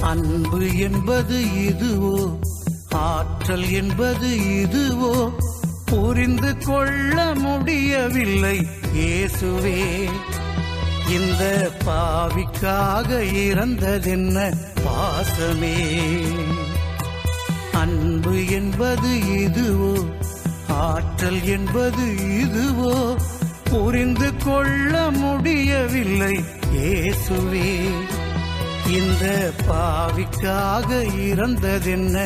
அன்பு என்பது இதுவோ, ஆற்றல் என்பது இதுவோ, புரிந்து கொள்ள முடியவில்லை இயேசுவே. இந்த பாவிக்காக இறந்ததென்ன பாசமே. அன்பு என்பது இதுவோ, ஆற்றல் என்பது இதுவோ, புரிந்து கொள்ள முடியவில்லை இயேசுவே. இந்த பாவிக்காக இறந்ததென்ன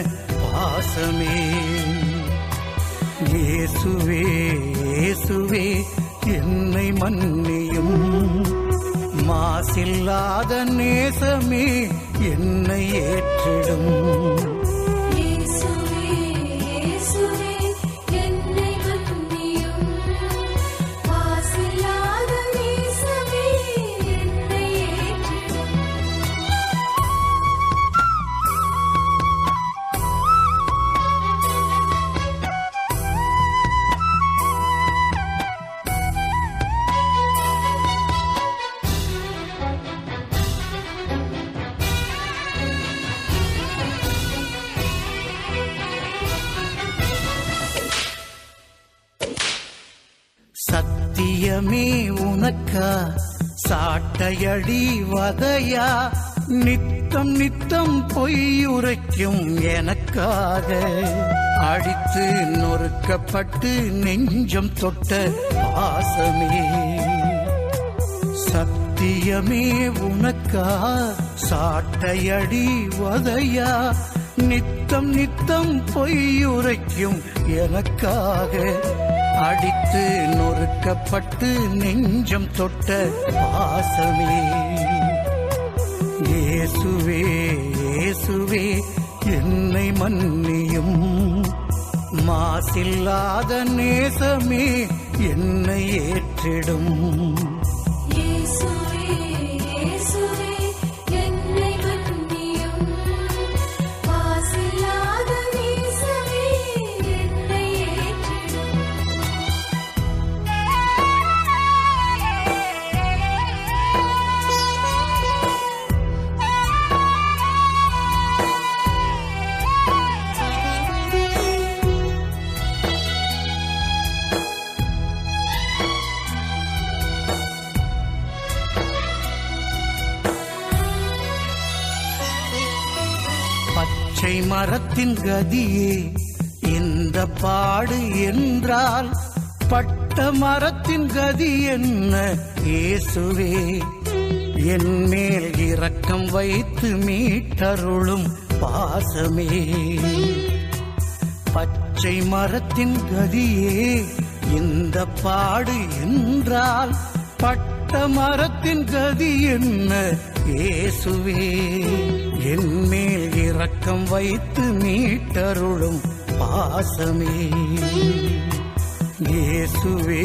பாசமே. இயேசுவே இயேசுவே என்னை மன்னியும், மாசில்லாத நேசமே என்னை ஏற்றிடும். சத்தியமே உனக்கா சாட்டையடி வதையா, நித்தம் நித்தம் பொய்யுரைக்கும் எனக்காக, அடித்து நொறுக்கப்பட்டு நெஞ்சம் தொட்ட பாசமே. சத்தியமே உனக்கா சாட்டையடி வதையா, நித்தம் நித்தம் பொய்யுரைக்கும் எனக்காக, அடித்து நொறுக்கப்பட்டு நெஞ்சம் தொட்ட பாசமே. இயேசுவே இயேசுவே என்னை மன்னியும், மாசில்லாத நேசமே என்னை ஏற்றிடும். பச்சை மரத்தின் கதியே இந்த பாடு என்றால், பட்ட மரத்தின் கதி என்ன இயேசுவே. என் மேல் இரக்கம் வைத்து மீட்டருளும் பாசமே. பச்சை மரத்தின் கதியே இந்த பாடு என்றால், பட்ட மரத்தின் கதி என்ன இயேசுவே. என் மேல் இரக்கம் வைத்து மீட்டருளும் பாசமே. இயேசுவே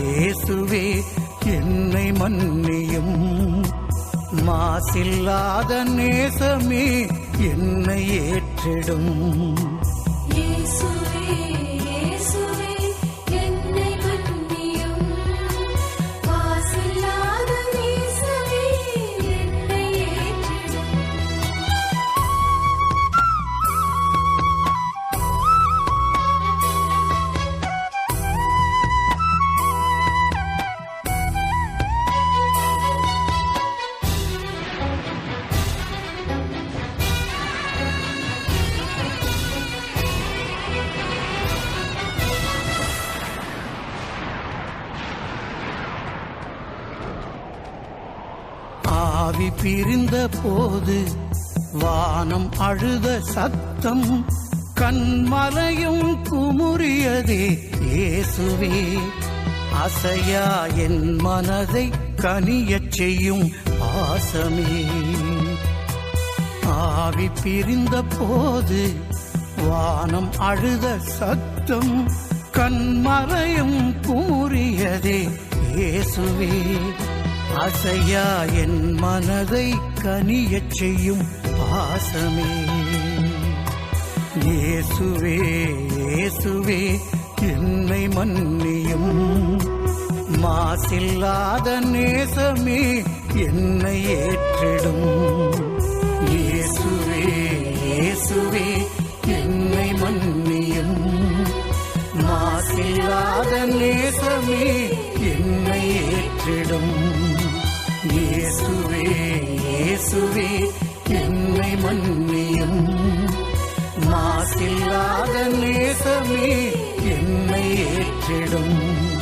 இயேசுவே என்னை மன்னியும், மாசில்லாத நேசமே என்னை ஏற்றிடும். ஆவி பிரிந்த போது வானம் அழுத சத்தம், கண்மலையும் குமுறியதே இயேசுவே. அசையா என் மனதை கனியச் செய்யும் பாசமே. ஆவி பிரிந்த போது வானம் அழுத சத்தம், கண்மலையும் குமுறியதே இயேசுவே. அசையா என் மனதை கனியச் செய்யும் பாசமே. இயேசுவே இயேசுவே என்னை மன்னியும், மாசில்லாத நேசமே என்னை ஏற்றிடும். இயேசுவே இயேசுவே என்னை மன்னியும். மாசில்லாத நேசமே என்னை ஏற்றிடும். இயேசுவே இயேசுவே என்னை மன்னியும். மாசில்லாத நேசமே என்னை ஏற்றிடும்.